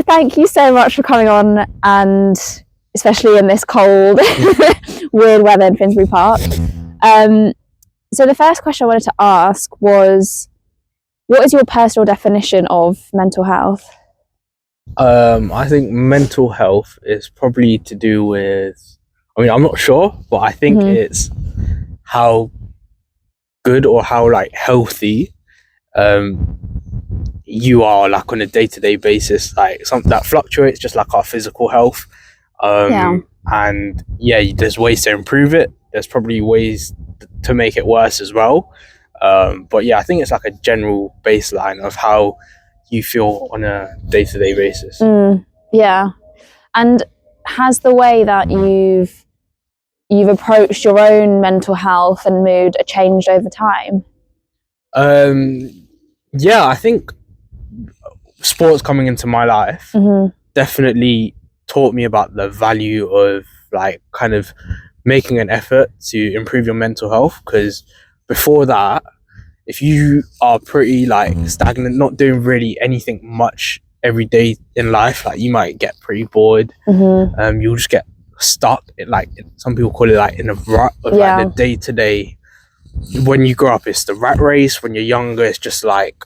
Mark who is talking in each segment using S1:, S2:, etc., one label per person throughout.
S1: So thank you so much for coming on, and especially in this cold, weird weather in Finsbury Park. So the first question I wanted to ask was, what is your personal definition of mental health?
S2: I think mental health is probably to do with, I'm not sure, but I think it's how good or how like healthy you are like on a day-to-day basis, like something that fluctuates just like our physical health. And there's ways to improve it. There's probably ways to make it worse as well. But I think it's like a general baseline of how you feel on a day-to-day basis.
S1: And has the way that you've approached your own mental health and mood changed over time?
S2: I think sports coming into my life definitely taught me about the value of like kind of making an effort to improve your mental health, because before that, if you are pretty like stagnant, not doing really anything much every day in life, like you might get pretty bored. You'll just get stuck in, like some people call it, like in a rut of like the day-to-day. When you grow up, it's the rat race. When you're younger, it's just like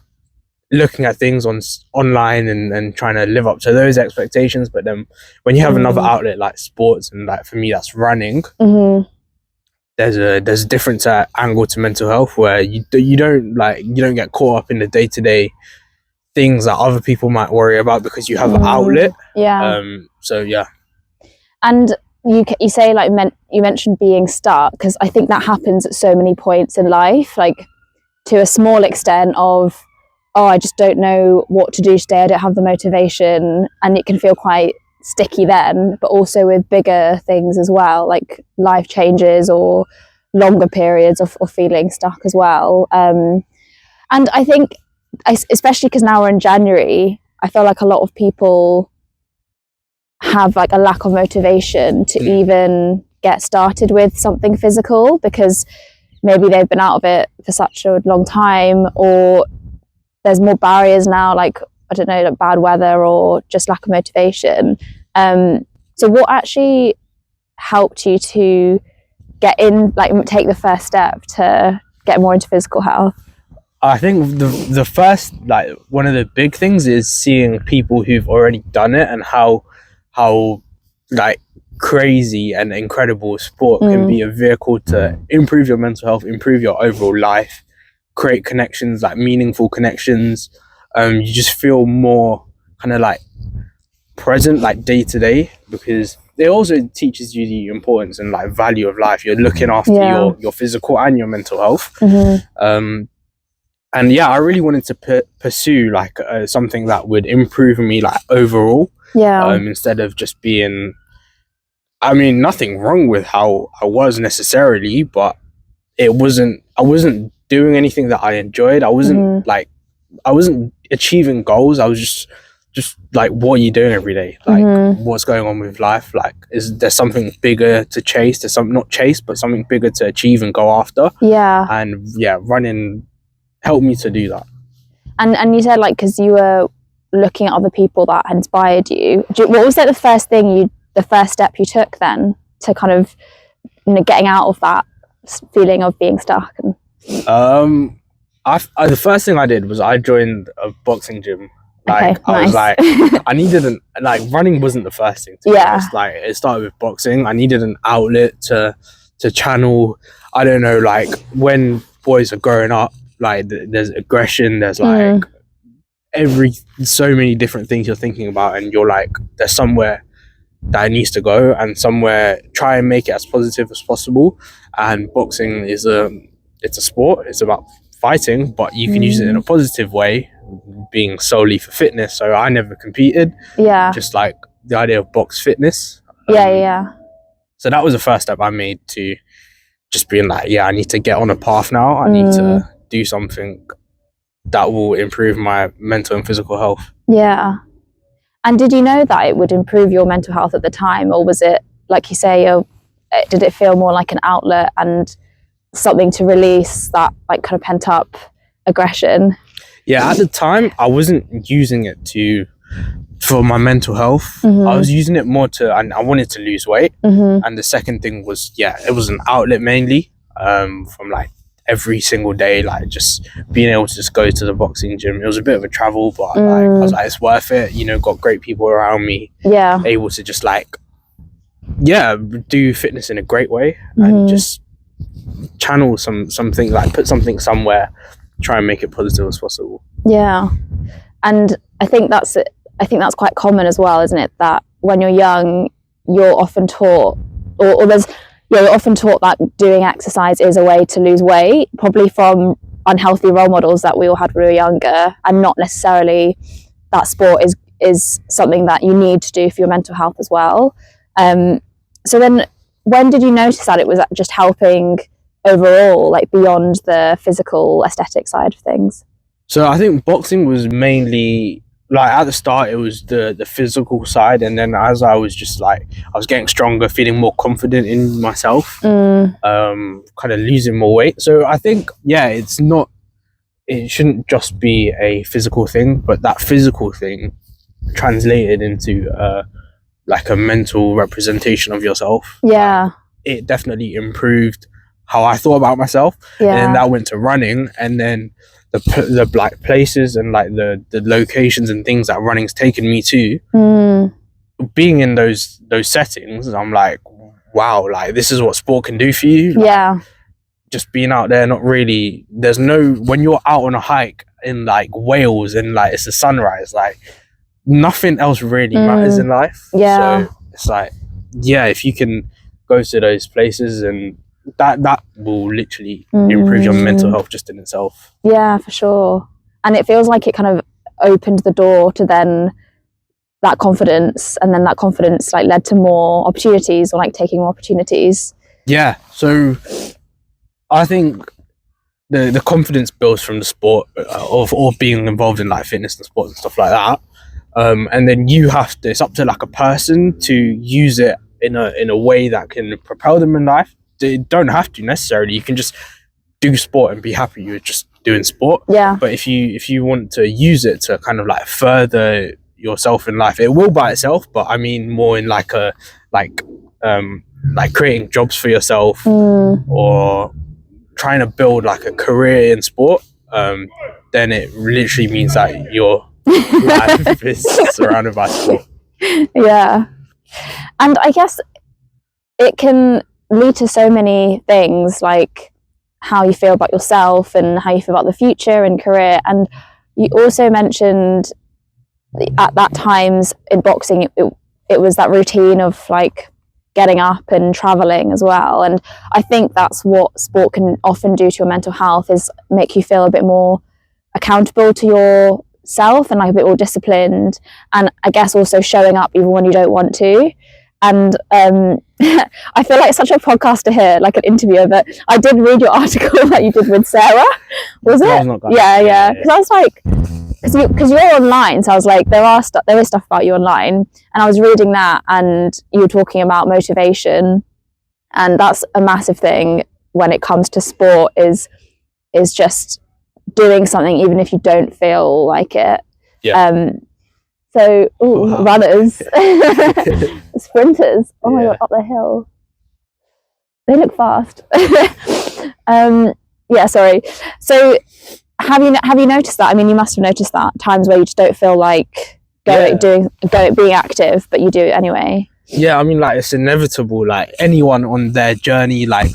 S2: looking at things online and trying to live up to those expectations. But then when you have another outlet like sports, and like for me that's running, there's a different angle to mental health where you don't get caught up in the day-to-day things that other people might worry about, because you have an outlet.
S1: And you say like you mentioned being stuck, because I think that happens at so many points in life, like to a small extent of, I just don't know what to do today, I don't have the motivation, and it can feel quite sticky then, but also with bigger things as well, like life changes or longer periods of feeling stuck as well. And I think, especially because now we're in January, I feel like a lot of people have like a lack of motivation to even get started with something physical, because maybe they've been out of it for such a long time, or there's more barriers now, like I don't know, like bad weather or just lack of motivation. So what actually helped you to get in, like take the first step to get more into physical health?
S2: I think the first, like one of the big things is seeing people who've already done it, and how like crazy and incredible sport can be a vehicle to improve your mental health, improve your overall life, create connections, like meaningful connections. You just feel more kind of like present, like day to day, because it also teaches you the importance and like value of life. You're looking after your physical and your mental health. And I really wanted to pursue like something that would improve me like overall, instead of just being, nothing wrong with how I was necessarily, but I wasn't doing anything that I enjoyed. I wasn't I wasn't achieving goals. I was just like, what are you doing every day? Like, what's going on with life? Like, is there something bigger to chase? There's not chase, but something bigger to achieve and go after. And running helped me to do that.
S1: And you said, like, because you were looking at other people that inspired you, what was like the first step you took then to kind of, getting out of that feeling of being stuck? And
S2: the first thing I did was I joined a boxing gym. Like, I was like, I needed running wasn't the first thing to be honest. Like, it started with boxing. I needed an outlet to channel, I don't know, like when boys are growing up, like there's aggression, there's like so many different things you're thinking about, and you're like, there's somewhere that it needs to go, and somewhere try and make it as positive as possible. And boxing is it's a sport, it's about fighting, but you can use it in a positive way, being solely for fitness. So I never competed, just like the idea of box fitness. So that was the first step I made to just being like, I need to get on a path now. I need to do something that will improve my mental and physical health.
S1: And did you know that it would improve your mental health at the time, or was it, like you say, did it feel more like an outlet and something to release that like kind of pent up aggression?
S2: At the time I wasn't using it for my mental health. I was using it more and I wanted to lose weight. And the second thing was, it was an outlet mainly, from like every single day, like just being able to just go to the boxing gym. It was a bit of a travel, but like, I was like, it's worth it, you know, got great people around me, able to just like, do fitness in a great way, and just channel something, like put something somewhere, try and make it positive as possible.
S1: And I think that's quite common as well, isn't it, that when you're young you're often taught, or there's you're often taught that doing exercise is a way to lose weight, probably from unhealthy role models that we all had when we were younger, and not necessarily that sport is something that you need to do for your mental health as well. So then when did you notice that it was just helping overall, like beyond the physical aesthetic side of things?
S2: So I think boxing was mainly, like at the start it was the physical side, and then as I was just like, I was getting stronger, feeling more confident in myself, kind of losing more weight. So I think it shouldn't just be a physical thing, but that physical thing translated into like a mental representation of yourself. It definitely improved how I thought about myself, and then that went to running, and then the like places and like the locations and things that running's taken me to, being in those settings, I'm like, wow, like this is what sport can do for you. Like, just being out there, not really, when you're out on a hike in like Wales and like it's a sunrise, like nothing else really matters in life. So it's like, if you can go to those places, and that will literally improve your mental health just in itself.
S1: For sure. And it feels like it kind of opened the door to then that confidence, and then that confidence like led to more opportunities, or like taking more opportunities.
S2: So I think the confidence builds from the sport of being involved in like fitness and sports and stuff like that, and then it's up to like a person to use it in a way that can propel them in life. They don't have to necessarily, you can just do sport and be happy you're just doing sport. But if you want to use it to kind of like further yourself in life, it will by itself, but I mean more in like a like creating jobs for yourself, or trying to build like a career in sport, then it literally means that your life is surrounded by sport.
S1: And I guess it can lead to so many things, like how you feel about yourself and how you feel about the future and career. And you also mentioned at that times in boxing it was that routine of like getting up and traveling as well, and I think that's what sport can often do to your mental health, is make you feel a bit more accountable to yourself and like a bit more disciplined, and I guess also showing up even when you don't want to. And I feel like such a podcaster here, like an interviewer, but I did read your article that you did with Sarah. Was it? Because I was like, because you're online, so I was like, there is stuff about you online, and I was reading that, and you were talking about motivation, and that's a massive thing when it comes to sport, is just doing something even if you don't feel like it. So, runners, sprinters. Oh my god, up the hill. They look fast. Sorry. So, have you noticed that? I mean, you must have noticed that times where you just don't feel like being active, but you do it anyway.
S2: I mean, like it's inevitable. Like anyone on their journey, like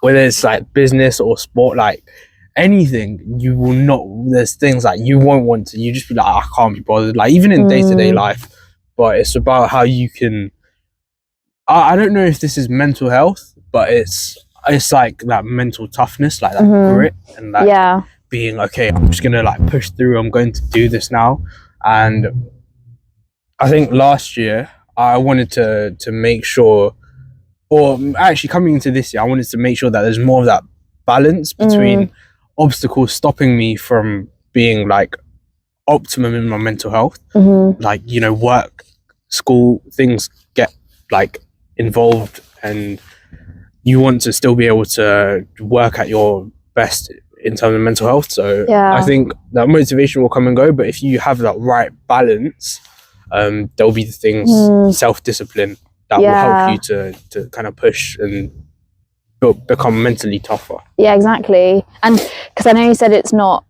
S2: whether it's like business or sport, like anything, you will not, there's things like you won't want to, you just be like, I can't be bothered, like even in day-to-day life. But it's about how you can, I don't know if this is mental health, but it's like that mental toughness, like that grit, and like being okay, I'm just gonna like push through, I'm going to do this now. And I think last year I wanted to make sure, or actually coming into this year, I wanted to make sure that there's more of that balance between obstacles stopping me from being like optimum in my mental health, like, you know, work, school, things get like involved, and you want to still be able to work at your best in terms of mental health. So I think that motivation will come and go, but if you have that right balance, there'll be the things, self-discipline, that will help you to kind of push and become mentally tougher.
S1: Yeah, exactly. And because I know you said it's not,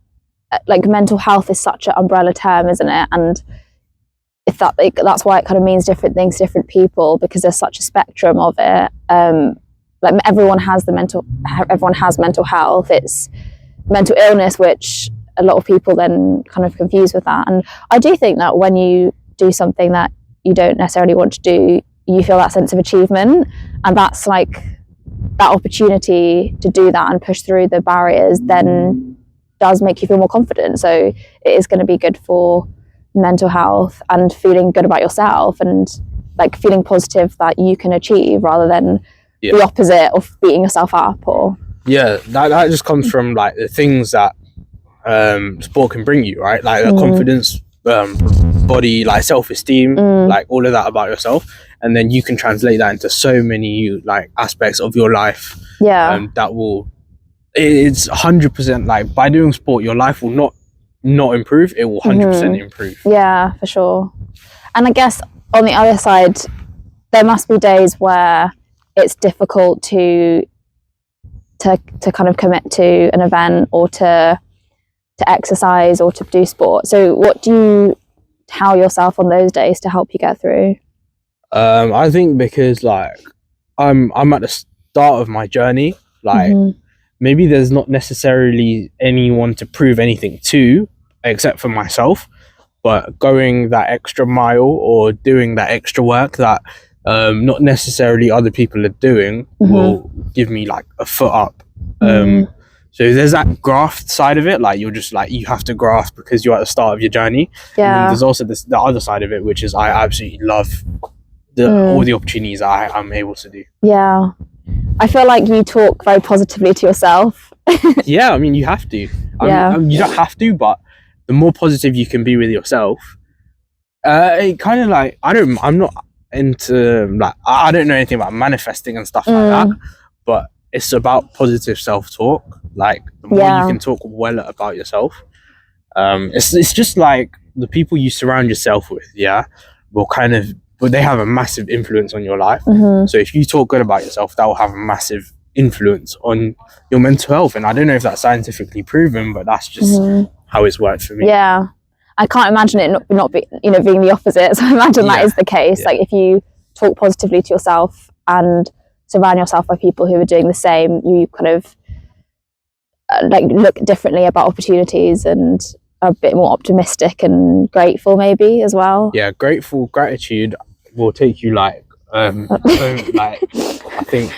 S1: like, mental health is such an umbrella term, isn't it? And if that, like, that's why it kind of means different things to different people, because there's such a spectrum of it. Like, everyone has mental health. It's mental illness, which a lot of people then kind of confuse with that. And I do think that when you do something that you don't necessarily want to do, you feel that sense of achievement, and that's like, that opportunity to do that and push through the barriers then does make you feel more confident. So it is going to be good for mental health and feeling good about yourself, and like feeling positive that you can achieve, rather than the opposite of beating yourself up. Or
S2: that just comes from like the things that sport can bring you, right? Like confidence, body, like self-esteem, like all of that about yourself, and then you can translate that into so many like aspects of your life. That will, it's 100% like, by doing sport your life will not improve, it will 100% improve.
S1: Yeah, for sure. And I guess on the other side, there must be days where it's difficult to kind of commit to an event, or to exercise, or to do sport. So what do you tell yourself on those days to help you get through?
S2: I think because like I'm at the start of my journey, like maybe there's not necessarily anyone to prove anything to except for myself, but going that extra mile or doing that extra work that not necessarily other people are doing will give me like a foot up. So there's that graft side of it, like you're just like, you have to graft because you're at the start of your journey. And then there's also the other side of it, which is I absolutely love all the opportunities I'm able to do.
S1: Yeah, I feel like you talk very positively to yourself.
S2: Yeah, I mean, you have to. You don't have to, but the more positive you can be with yourself, it kind of like, I'm not into like, I don't know anything about manifesting and stuff like that, but it's about positive self-talk. Like, the more you can talk well about yourself, it's just like the people you surround yourself with, they have a massive influence on your life. So if you talk good about yourself, that will have a massive influence on your mental health. And I don't know if that's scientifically proven, but that's just how it's worked for me.
S1: Yeah, I can't imagine it not be, being the opposite. So I imagine that is the case. Like, if you talk positively to yourself and surround yourself by people who are doing the same, you kind of like look differently about opportunities, and a bit more optimistic and grateful maybe as well.
S2: Yeah, gratitude will take you like so, like, I think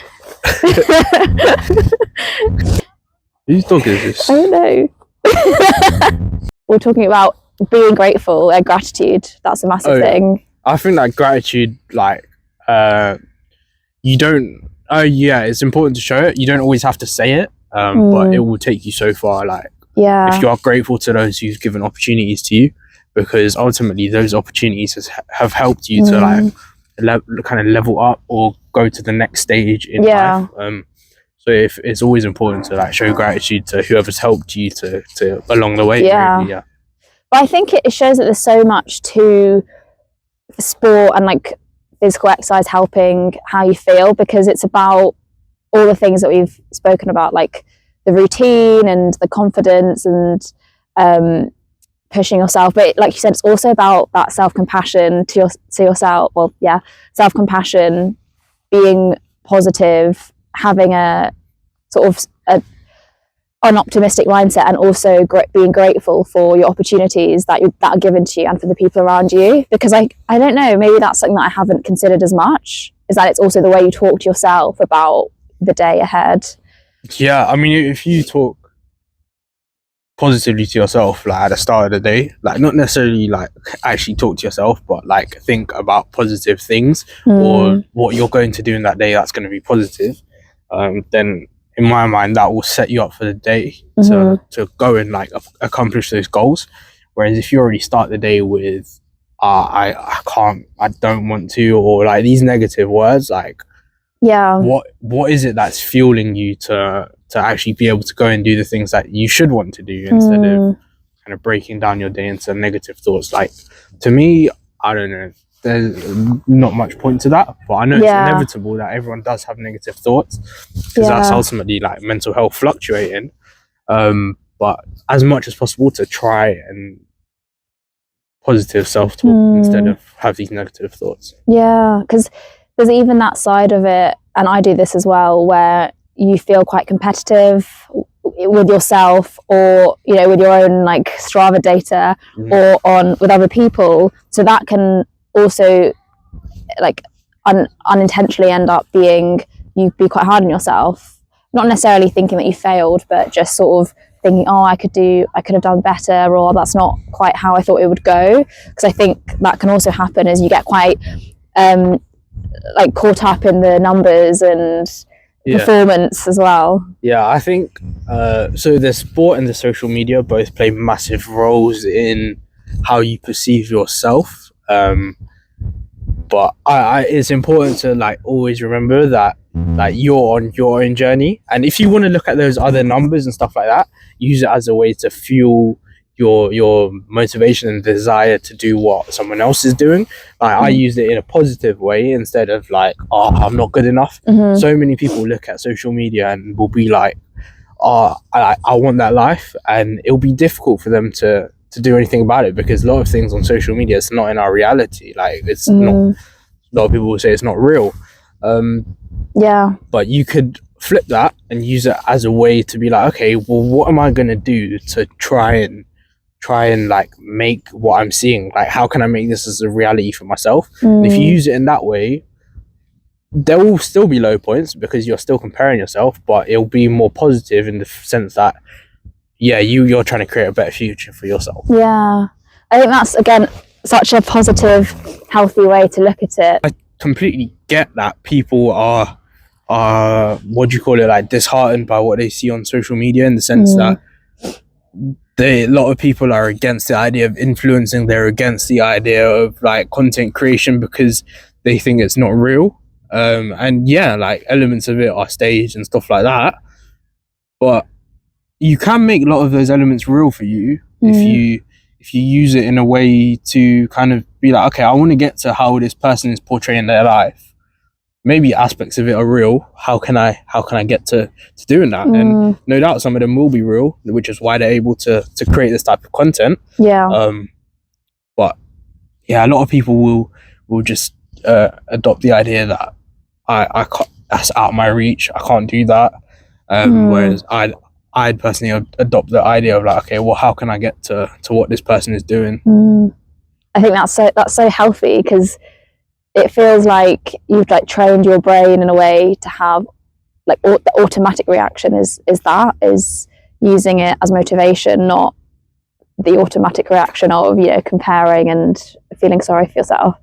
S2: whose dog is this?
S1: I don't know. We're talking about being grateful and gratitude. That's a massive thing.
S2: I think that gratitude, like, you don't, it's important to show it. You don't always have to say it, but it will take you so far. Like, if you are grateful to those who've given opportunities to you, because ultimately those opportunities have helped you to like kind of level up or go to the next stage in life. So if it's always important to like show gratitude to whoever's helped you to along the way. Really,
S1: but I think it shows that there's so much to sport and like physical exercise helping how you feel, because it's about all the things that we've spoken about, like the routine and the confidence and pushing yourself. But like you said, it's also about that self-compassion to yourself. Well, self-compassion, being positive, having a sort of an optimistic mindset, and also being grateful for your opportunities that are given to you and for the people around you. Because I don't know, maybe that's something that I haven't considered as much, is that it's also the way you talk to yourself about the day ahead.
S2: Yeah, I mean, if you talk positively to yourself, like at the start of the day, like not necessarily like actually talk to yourself, but like think about positive things or what you're going to do in that day that's going to be positive, then in my mind that will set you up for the day to go and like accomplish those goals. Whereas if you already start the day with I can't, I don't want to, or like these negative words, like what is it that's fueling you to actually be able to go and do the things that you should want to do, instead of kind of breaking down your day into negative thoughts? Like, to me, I don't know, there's not much point to that, but I know it's inevitable that everyone does have negative thoughts, because that's ultimately like mental health fluctuating. But as much as possible to try and positive self-talk instead of have these negative thoughts.
S1: Yeah, because there's even that side of it, and I do this as well, where you feel quite competitive with yourself, or you know, with your own like Strava data, or on with other people. So that can also like unintentionally end up being, you be quite hard on yourself, not necessarily thinking that you failed, but just sort of thinking, oh, I could have done better, or that's not quite how I thought it would go. Because I think that can also happen as you get quite like caught up in the numbers and performance as well.
S2: Yeah, I think so the sport and the social media both play massive roles in how you perceive yourself, but I it's important to like always remember that like you're on your own journey, and if you want to look at those other numbers and stuff like that, use it as a way to fuel your motivation and desire to do what someone else is doing. Like I use it in a positive way instead of like, oh, I'm not good enough. So many people look at social media and will be like, oh, I want that life, and it'll be difficult for them to do anything about it, because a lot of things on social media, it's not in our reality. Like it's not, a lot of people will say it's not real. But you could flip that and use it as a way to be like, okay, well, what am I going to do to try and like make what I'm seeing, like how can I make this as a reality for myself? And if you use it in that way, there will still be low points because you're still comparing yourself, but it'll be more positive in the sense that you're trying to create a better future for yourself.
S1: I think that's again such a positive, healthy way to look at it.
S2: I completely get that people are what do you call it, like disheartened by what they see on social media, in the sense that a lot of people are against the idea of influencing. They're against the idea of like content creation because they think it's not real. And like elements of it are staged and stuff like that. But you can make a lot of those elements real for you if you use it in a way to kind of be like, okay, I want to get to how this person is portraying their life. Maybe aspects of it are real. How can I get to doing that? And no doubt some of them will be real, which is why they're able to create this type of content. But a lot of people will just adopt the idea that I can't, that's out of my reach, I can't do that. Whereas I'd personally adopt the idea of like, okay, well, how can I get to what this person is doing?
S1: I think that's so healthy, because it feels like you've like trained your brain in a way to have like the automatic reaction is using it as motivation, not the automatic reaction of, you know, comparing and feeling sorry for yourself.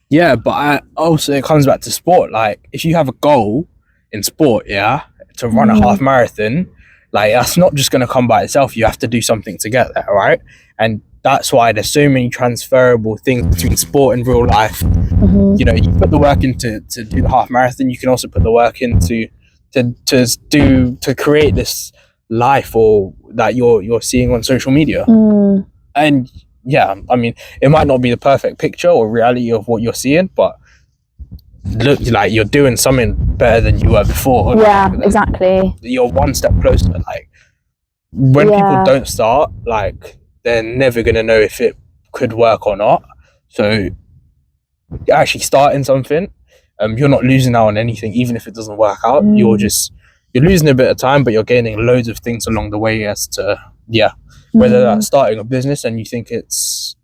S2: Yeah, but also it comes back to sport. Like if you have a goal in sport, to run a half marathon, like that's not just going to come by itself. You have to do something to get there, right? And that's why there's so many transferable things between sport and real life. You know, you put the work into to do the half marathon. You can also put the work into to create this life or that you're seeing on social media. And I mean, it might not be the perfect picture or reality of what you're seeing, but look, like you're doing something better than you were before.
S1: Exactly.
S2: You're one step closer. Like when people don't start, like they're never gonna know if it could work or not. So you're actually starting something. You're not losing out on anything, even if it doesn't work out. You're losing a bit of time, but you're gaining loads of things along the way as to whether that's starting a business and you think it's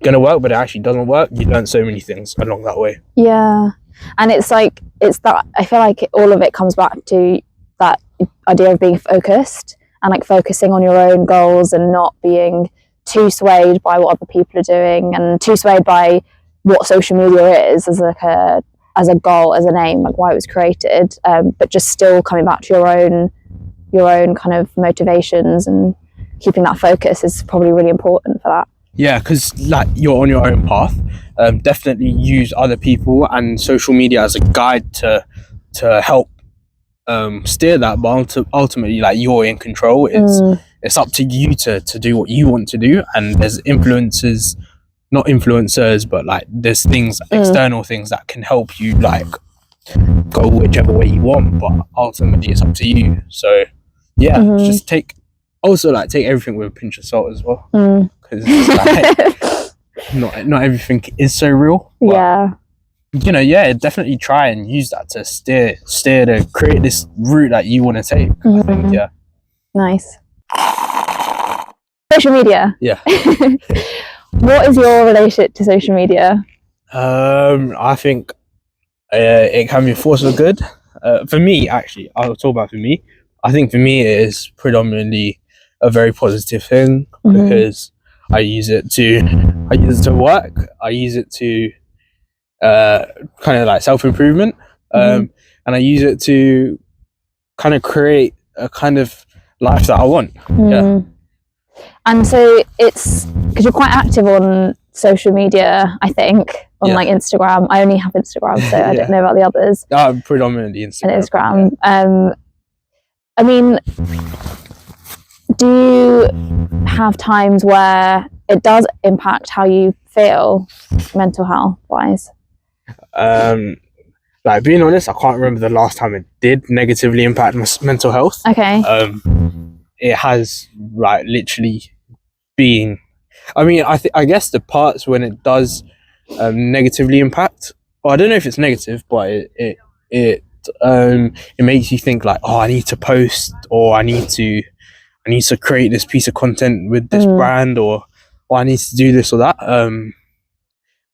S2: gonna work but it actually doesn't work. You learn so many things along that way.
S1: And it's that I feel like all of it comes back to that idea of being focused and like focusing on your own goals and not being too swayed by what other people are doing and too swayed by what social media is as a goal, as an aim, like why it was created, but just still coming back to your own kind of motivations, and keeping that focus is probably really important for that.
S2: Because like you're on your own path. Definitely use other people and social media as a guide to help steer that, but ultimately like you're in control. It's up to you to do what you want to do, and there's influences not influencers, but like there's things, external things that can help you like go whichever way you want, but ultimately it's up to you. So yeah, just take everything with a pinch of salt as well, because like not everything is so real. But, definitely try and use that to steer to create this route that you want to take. I think,
S1: Nice. Social media.
S2: Yeah.
S1: What is your relationship to social media?
S2: I think it can be a force for good. For me, actually, I'll talk about for me. I think for me it is predominantly a very positive thing, because I use it to work. I use it to kind of like self-improvement, and I use it to kind of create a kind of life that I want.
S1: And so it's because you're quite active on social media, I think, on like Instagram. I only have Instagram, so I don't know about the others.
S2: Predominantly
S1: Instagram. I mean, do you have times where it does impact how you feel mental health wise?
S2: Like, being honest, I can't remember the last time it did negatively impact my mental health.
S1: Okay.
S2: It has like literally been, I mean, I guess the parts when it does negatively impact, well, I don't know if it's negative, but it makes you think like, oh, I need to post, or I need to create this piece of content with this brand, or I need to do this or that.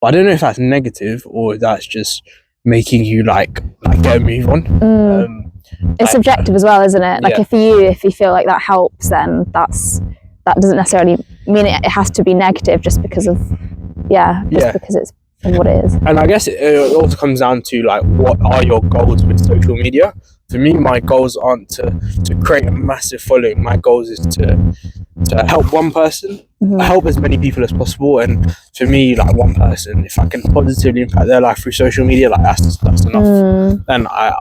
S2: But I don't know if that's negative or that's just making you like get a move on.
S1: It's subjective as well, isn't it? Like, if you feel like that helps, then that doesn't necessarily mean it has to be negative just because of because it's what it is.
S2: And I guess it also comes down to like, what are your goals with social media? For me, my goals aren't to create a massive following. My goals is to help one person, help as many people as possible. And for me, like, one person, if I can positively impact their life through social media, like that's enough. And I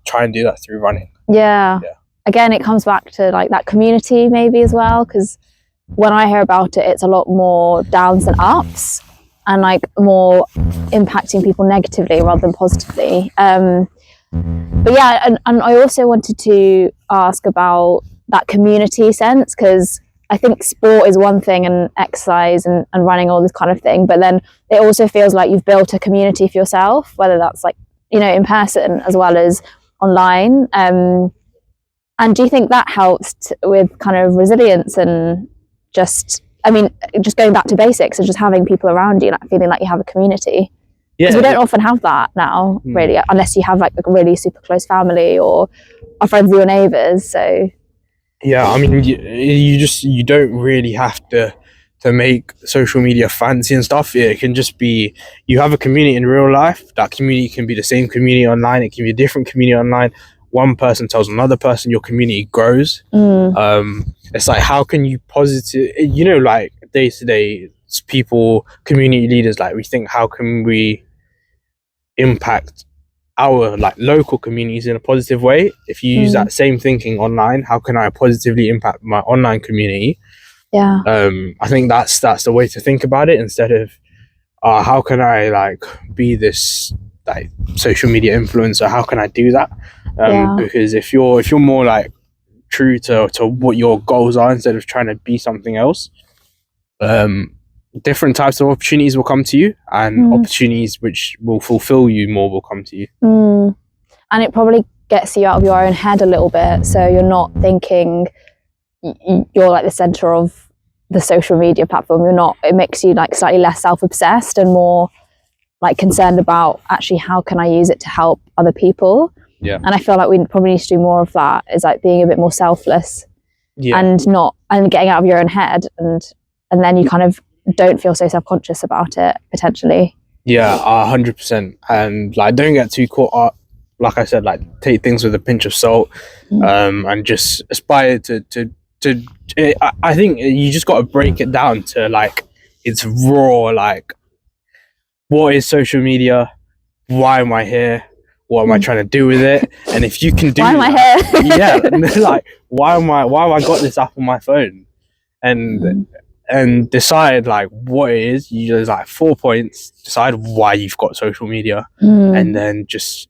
S2: try and do that through running.
S1: Yeah. Again, it comes back to like that community maybe as well, because when I hear about it, it's a lot more downs than ups, and like more impacting people negatively rather than positively. But yeah, and I also wanted to ask about that community sense, because I think sport is one thing, and exercise and running, all this kind of thing, but then it also feels like you've built a community for yourself, whether that's like, in person as well as online. And do you think that helps with kind of resilience and just going back to basics and just having people around you, like feeling like you have a community? Because we don't often have that now, really, unless you have like a really super close family or are friends with your neighbours. So
S2: yeah, I mean, you don't really have to make social media fancy and stuff. It can just be, you have a community in real life. That community can be the same community online. It can be a different community online. One person tells another person, your community grows. It's like, how can you like day-to-day people, community leaders, like, we think, how can we impact our like local communities in a positive way? If you use that same thinking online, how can I positively impact my online community? I think that's the way to think about it, instead of how can I like be this like social media influencer, how can I do that? Because if you're more like true to what your goals are, instead of trying to be something else, different types of opportunities will come to you, and opportunities which will fulfill you more will come to you.
S1: And it probably gets you out of your own head a little bit, so you're not thinking you're like the center of the social media platform. It makes you like slightly less self-obsessed and more like concerned about actually how can I use it to help other people. And I feel like we probably need to do more of that, is like being a bit more selfless and getting out of your own head, and then you kind of don't feel so self-conscious about it potentially.
S2: 100%. And like, don't get too caught up. Like I said, like, take things with a pinch of salt, and just aspire to I think you just got to break it down to like its raw, like, what is social media? Why am I here? What am I trying to do with it? And if you can do
S1: why am I here?
S2: like, why have I got this app on my phone? And and decide like what it is. There's like 4 points. Decide why you've got social media, and then just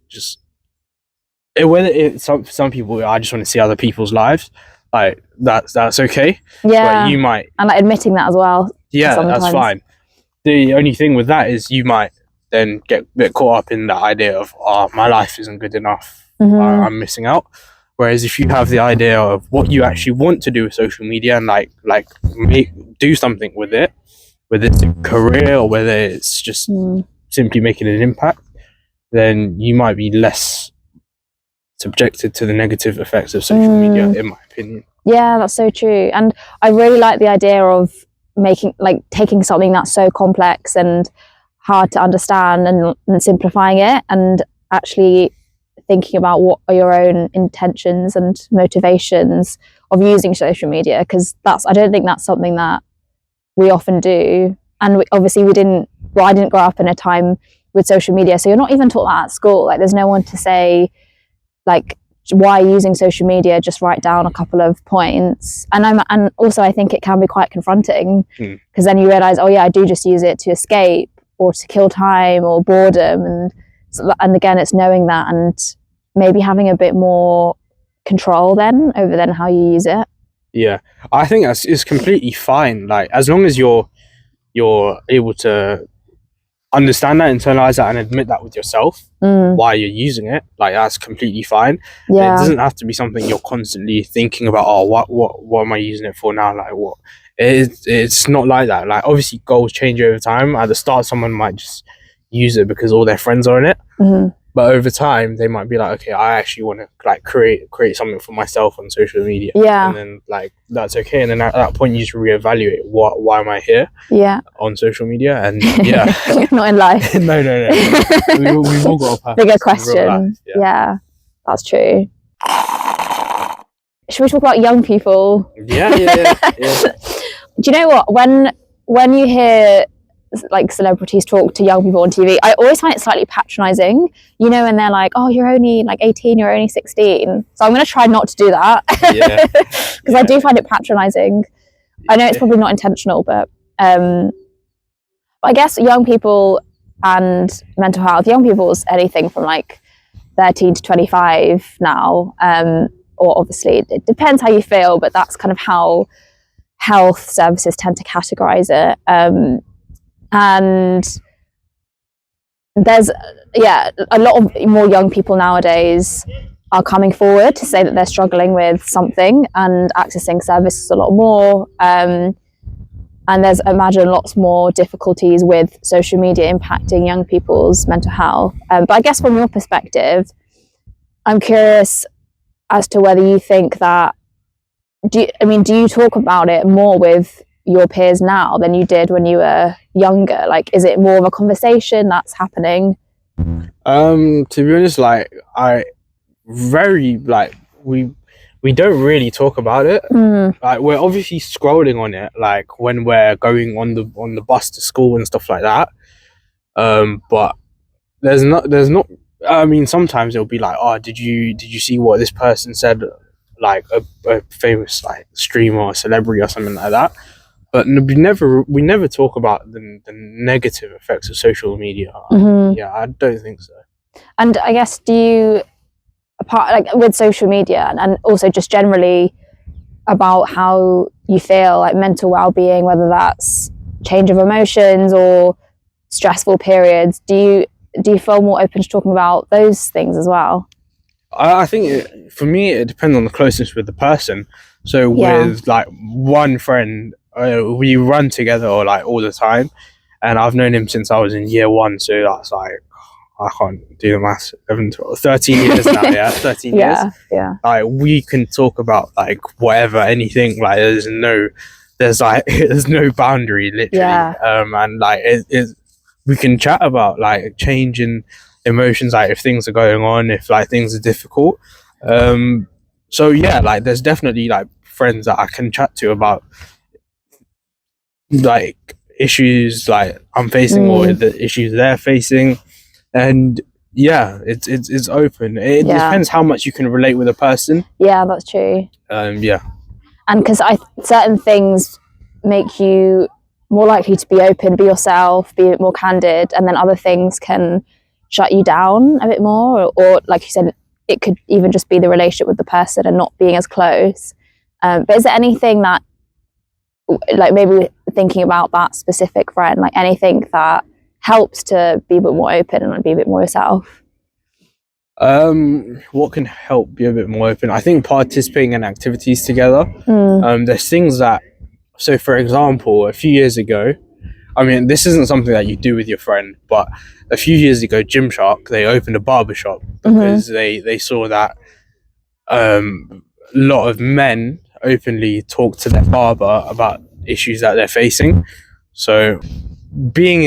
S2: whether it's some people, I just want to see other people's lives. Like that's okay.
S1: Yeah,
S2: but you might,
S1: and like admitting that as well.
S2: Yeah,
S1: sometimes.
S2: that's fine. The only thing with that is you might then get a bit caught up in that idea of, oh, my life isn't good enough. I'm missing out. Whereas if you have the idea of what you actually want to do with social media and do something with it, whether it's a career or whether it's just simply making an impact, then you might be less subjected to the negative effects of social media, in my opinion.
S1: Yeah, that's so true. And I really like the idea of taking something that's so complex and hard to understand and simplifying it, and actually thinking about what are your own intentions and motivations of using social media, because I don't think that's something that we often do. And obviously I didn't grow up in a time with social media, so you're not even taught that at school. Like there's no one to say like, why using social media, just write down a couple of points. And also I think it can be quite confronting, because then you realize, oh yeah, I do just use it to escape or to kill time or boredom, and again it's knowing that and maybe having a bit more control over how you use it.
S2: Yeah, I think it's completely fine. Like as long as you're able to understand that, internalize that, and admit that with yourself why you're using it, like that's completely fine.
S1: Yeah,
S2: it doesn't have to be something you're constantly thinking about. Oh, what am I using it for now? Like what? It's not like that. Like obviously goals change over time. At the start someone might just use it because all their friends are in it, but over time they might be like, okay, I actually want to like create something for myself on social media.
S1: Yeah,
S2: and then like that's okay, and then at that point you just reevaluate why am I here on social media. And yeah
S1: not in life.
S2: no we've all got a
S1: bigger question. Yeah, that's true. Should we talk about young people?
S2: Yeah.
S1: Do you know what, when you hear like celebrities talk to young people on TV, I always find it slightly patronizing, you know, and they're like, oh, you're only like 18, you're only 16. So I'm going to try not to do that, because I do find it patronizing. I know it's probably not intentional, but I guess young people and mental health, young people's anything from like 13 to 25 now, or obviously it depends how you feel, but that's kind of how health services tend to categorize it. And there's a lot of more young people nowadays are coming forward to say that they're struggling with something and accessing services a lot more, and there's, imagine, lots more difficulties with social media impacting young people's mental health. But I guess from your perspective, I'm curious as to whether you think that, do you talk about it more with your peers now than you did when you were younger? Like, is it more of a conversation that's happening?
S2: To be honest, like we don't really talk about it. Like we're obviously scrolling on it, like when we're going on the bus to school and stuff like that. But there's not. I mean, sometimes it'll be like, oh, did you see what this person said? Like a famous like streamer or celebrity or something like that. But we never talk about the negative effects of social media. Yeah, I don't think so.
S1: And I guess, do you, apart like with social media and also just generally about how you feel, like mental well-being, whether that's change of emotions or stressful periods, do you feel more open to talking about those things as well?
S2: I think for me it depends on the closeness with the person. So with like one friend, we run together or like all the time, and I've known him since I was in year 1, so that's like, I can't do the maths, 11, 12, 13 years now. 13 years. Like we can talk about like whatever, anything. Like there's no boundary, literally. And like we can chat about like change in emotions, like if things are going on, if like things are difficult. So yeah, like there's definitely like friends that I can chat to about like issues like I'm facing or the issues they're facing. And yeah, it's open. It depends how much you can relate with a person.
S1: Yeah, that's true.
S2: Yeah.
S1: And because certain things make you more likely to be open, be yourself, be a bit more candid, and then other things can shut you down a bit more, or like you said, it could even just be the relationship with the person and not being as close. But is there anything that, like maybe thinking about that specific friend, like anything that helps to be a bit more open and be a bit more yourself?
S2: What can help be a bit more open? I think participating in activities together. There's things that, so for example, a few years ago, I mean, this isn't something that you do with your friend, but a few years ago, Gymshark, they opened a barber shop because they saw that a lot of men openly talk to their barber about issues that they're facing. So being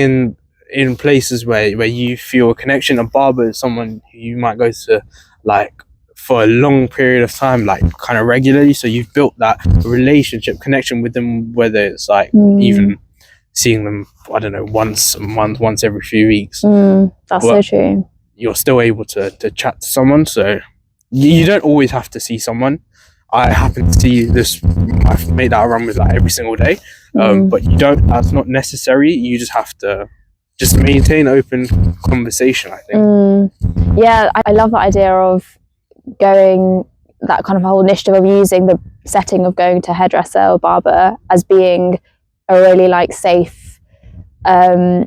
S2: in places where you feel a connection, a barber is someone who you might go to like for a long period of time, like kind of regularly, so you've built that relationship connection with them, whether it's like even seeing them, I don't know, once a month, once every few weeks.
S1: That's so true.
S2: You're still able to chat to someone, so you don't always have to see someone. I happen to see this, I've made that run with like every single day, but you don't, that's not necessary. You just have to just maintain open conversation, I think.
S1: Yeah, I love that idea of going, that kind of whole initiative of using the setting of going to a hairdresser or barber as being a really like safe,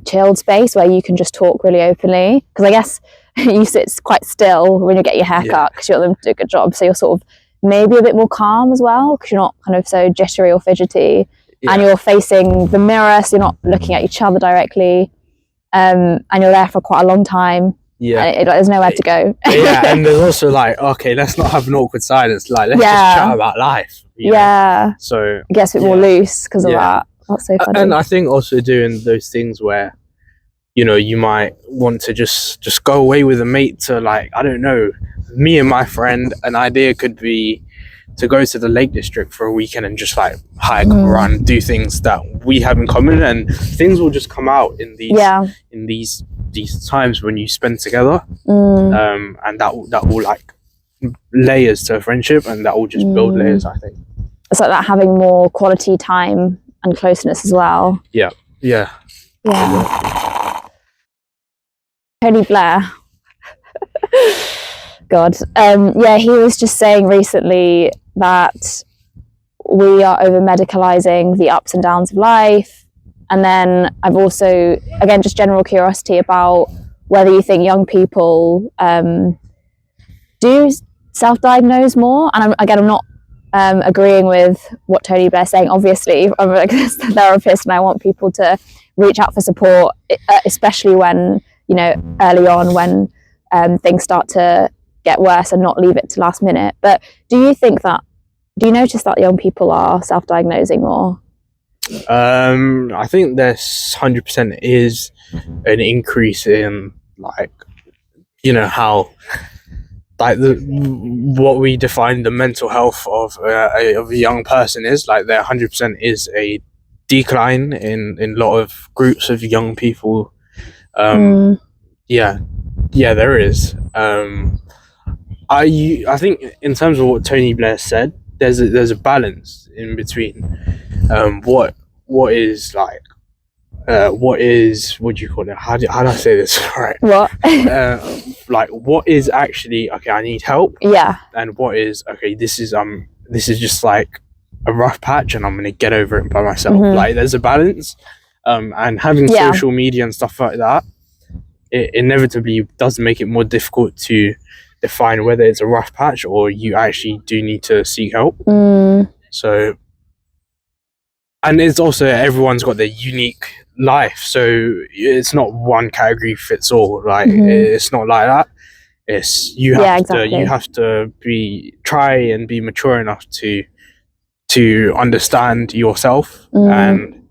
S1: chilled space where you can just talk really openly. Because I guess you sit quite still when you get your hair cut because you want them to do a good job, so you're sort of maybe a bit more calm as well because you're not kind of so jittery or fidgety, and you're facing the mirror, so you're not looking at each other directly, and you're there for quite a long time. There's nowhere to go.
S2: And there's also like, okay, let's not have an awkward silence, like let's just chat about life, you know? So
S1: it gets a bit more loose because of that. That's so funny.
S2: And I think also doing those things where, you know, you might want to just go away with a mate to, like, I don't know, me and my friend, an idea could be to go to the Lake District for a weekend and just like hike, run, do things that we have in common, and things will just come out in these times when you spend together, and that will like layers to a friendship, and that will just build layers, I think.
S1: It's like that, having more quality time and closeness as well.
S2: Yeah.
S1: Tony Blair. God. He was just saying recently that we are over medicalizing the ups and downs of life. And then I've also, again, just general curiosity about whether you think young people do self-diagnose more. And I'm not agreeing with what Tony Blair's saying. Obviously, I'm like a therapist and I want people to reach out for support, especially when, you know, early on when things start to get worse, and not leave it to last minute. But do you notice that young people are self-diagnosing more?
S2: I think there's 100% is an increase in, like, you know, how like what we define the mental health of a young person is. Like, there 100% is a decline in a lot of groups of young people. Yeah, there is. I think in terms of what Tony Blair said, there's a balance in between what is like what do you call it? How do I say this right?
S1: What?
S2: Like, what is actually, okay, I need help. And what is, okay, this is just like a rough patch and I'm gonna get over it by myself. Like, there's a balance. And having social media and stuff like that, it inevitably does make it more difficult to define whether it's a rough patch or you actually do need to seek help. So, and it's also, everyone's got their unique life, so it's not one category fits all. Like, it's not like that. It's you have to try and be mature enough to understand yourself and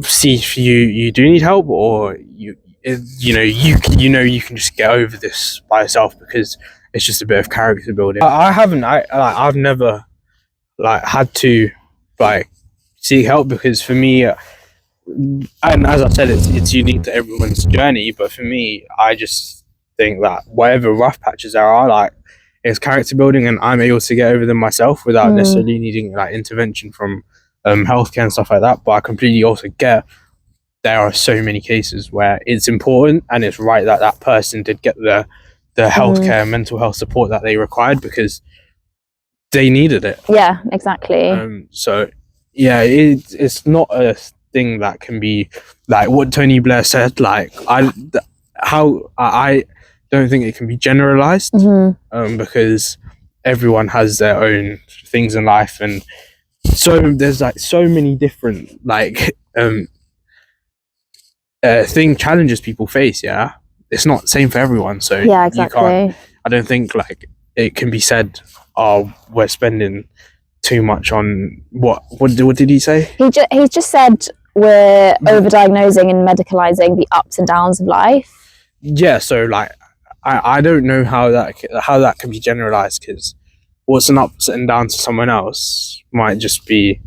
S2: see if you do need help, or you can just get over this by yourself because it's just a bit of character building. I've never like had to like seek help, because for me, and as I said, it's unique to everyone's journey, but for me, I just think that whatever rough patches there are, like, it's character building and I'm able to get over them myself without necessarily needing like intervention from healthcare and stuff like that. But I completely also get there are so many cases where it's important and it's right that that person did get the healthcare and mental health support that they required because they needed it.
S1: Yeah, exactly.
S2: So yeah, it's not a thing that can be like what Tony Blair said. Like I don't think it can be generalized because everyone has their own things in life, and so there's like so many different like challenges people face. Yeah, it's not the same for everyone. So
S1: yeah, exactly.
S2: I don't think like it can be said, oh, we're spending too much on what did he say?
S1: He's just said we're overdiagnosing and medicalizing the ups and downs of life.
S2: Yeah, so like I don't know how that can be generalized, because what's an ups and downs to someone else might just be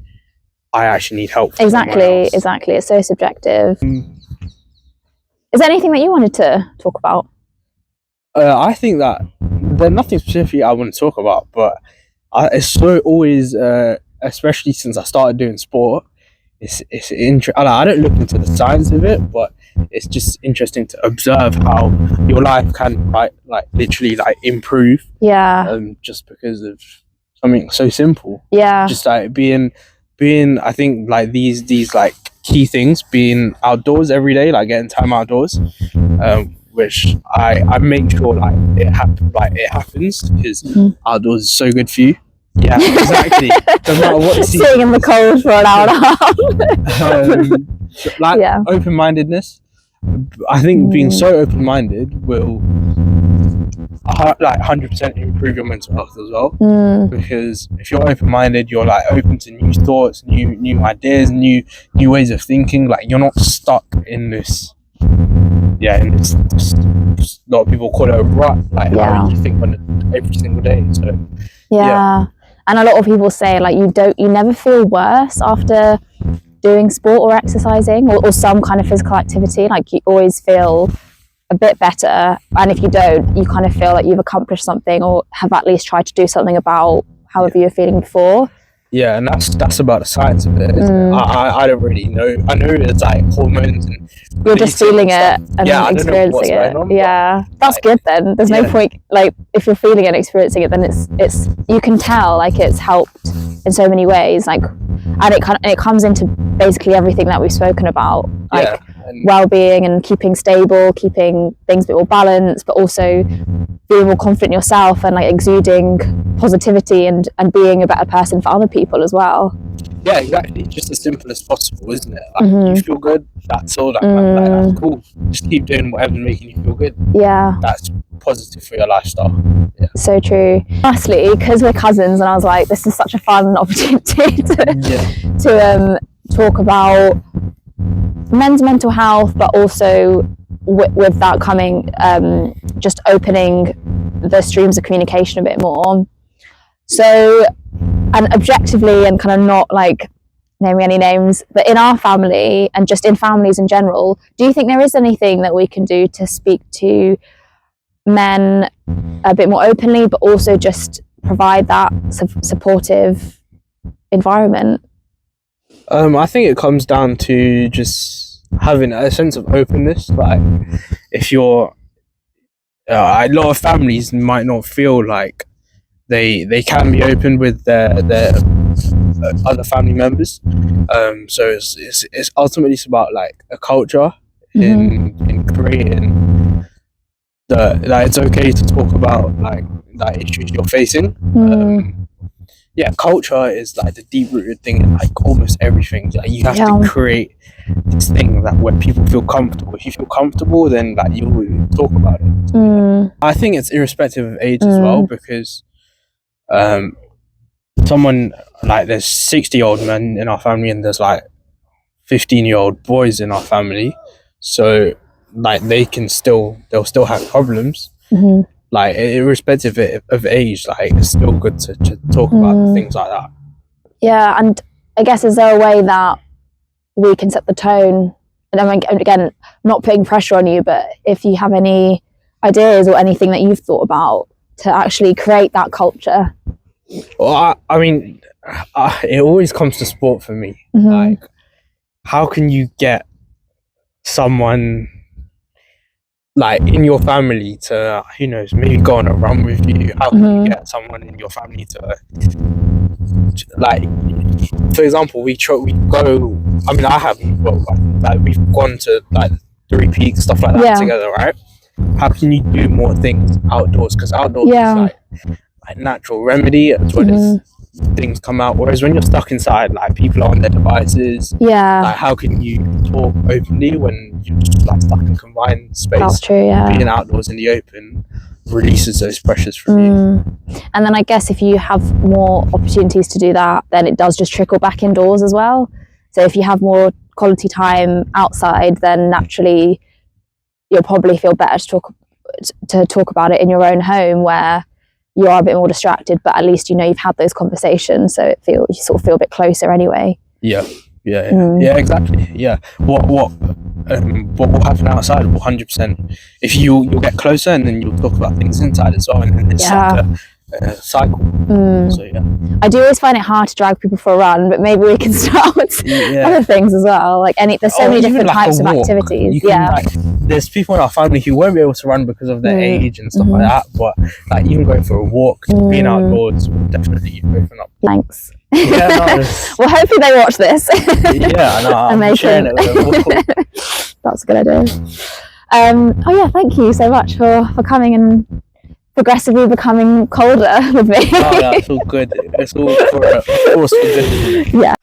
S2: I actually need help.
S1: Exactly. It's so subjective. Is there anything that you wanted to talk about?
S2: I think that there's nothing specifically I want to talk about, but it's so always, especially since I started doing sport, it's interesting. I don't look into the science of it, but it's just interesting to observe how your life can literally improve.
S1: Yeah.
S2: Just because of something so simple.
S1: Yeah.
S2: Just like being. I think like these like key things, being outdoors every day, like getting time outdoors, which I make sure it happens because outdoors is so good for you. Yeah, exactly. No matter what
S1: sitting in the cold for an hour and a half.
S2: Open-mindedness. I think being so open-minded will 100% improve your mental health as well. Because if you're open-minded, you're open to new thoughts, new ideas, new ways of thinking. Like you're not stuck in this. Yeah, and it's a lot of people call it a rut. How you think on it every single day. So
S1: yeah. And a lot of people say you never feel worse after doing sport or exercising or some kind of physical activity. Like you always feel a bit better, and if you don't, you kind of feel like you've accomplished something or have at least tried to do something about however you're feeling before.
S2: Yeah, and that's about the science of it, isn't it? I don't really know. I know it's hormones and
S1: you're just feeling it and experiencing it. That's good then. There's no point if you're feeling it and experiencing it, then it's you can tell it's helped in so many ways, and it comes into basically everything that we've spoken about, well-being and keeping stable, keeping things a bit more balanced, but also being more confident in yourself and exuding positivity and being a better person for other people as well.
S2: Yeah, exactly. Just as simple as possible, isn't it? You feel good, that's all. That's cool. Just keep doing whatever's making you feel good.
S1: Yeah.
S2: That's positive for your lifestyle. Yeah.
S1: So true. Lastly, because we're cousins, and I was like, this is such a fun opportunity to talk about men's mental health, but also with that coming, just opening the streams of communication a bit more. So, and objectively, and kind of not naming any names, but in our family and just in families in general, do you think there is anything that we can do to speak to men a bit more openly, but also just provide that supportive environment?
S2: I think it comes down to just having a sense of openness. If you're a lot of families might not feel like they can be open with their other family members, so it's ultimately about a culture in creating it's okay to talk about issues you're facing. Culture is the deep-rooted thing in almost everything. You have to create this thing where people feel comfortable. If you feel comfortable, then you talk about it. I think it's irrespective of age as well, because someone there's 60-year-old men in our family and there's 15-year-old boys in our family, so they'll still have problems. Irrespective of age, it's still good to talk about things like that.
S1: Yeah, and I guess is there a way that we can set the tone? And again, not putting pressure on you, but if you have any ideas or anything that you've thought about to actually create that culture.
S2: Well, I mean, it always comes to sport for me.
S1: Mhm.
S2: Like, how can you get someone like in your family to, who knows, maybe go on a run with you? How can you get someone in your family to, like, for example, we go. I mean, I haven't, but like we've gone to like Three Peaks, stuff like that
S1: Yeah.
S2: together, right? How can you do more things outdoors? Because outdoors
S1: Yeah.
S2: is like natural remedy as well as things come out. Whereas when you're stuck inside, like people are on their devices.
S1: Yeah.
S2: Like, how can you talk openly when you're just like stuck in confined space?
S1: That's true, yeah.
S2: Being outdoors in the open releases those pressures from you.
S1: And then I guess if you have more opportunities to do that, then it does just trickle back indoors as well. So if you have more quality time outside, then naturally you'll probably feel better to talk about it in your own home, where you are a bit more distracted, but at least you know you've had those conversations, so you sort of feel a bit closer anyway.
S2: Yeah, exactly. Yeah, what will happen outside? 100%. If you'll get closer, and then you'll talk about things inside as well, and then it's like a cycle. So yeah,
S1: I do always find it hard to drag people for a run, but maybe we can start with other things as well. Like there's so many different types of activities.
S2: There's people in our family who won't be able to run because of their age and stuff like that. But like even going for a walk, being outdoors will definitely open up.
S1: Thanks.
S2: Yeah, no,
S1: well, hopefully they watch this.
S2: Yeah, no, I'm sharing it with them.
S1: That's a good idea. Oh yeah, thank you so much for coming and progressively becoming colder with me.
S2: Oh, that's all good. It's all for good. Yeah.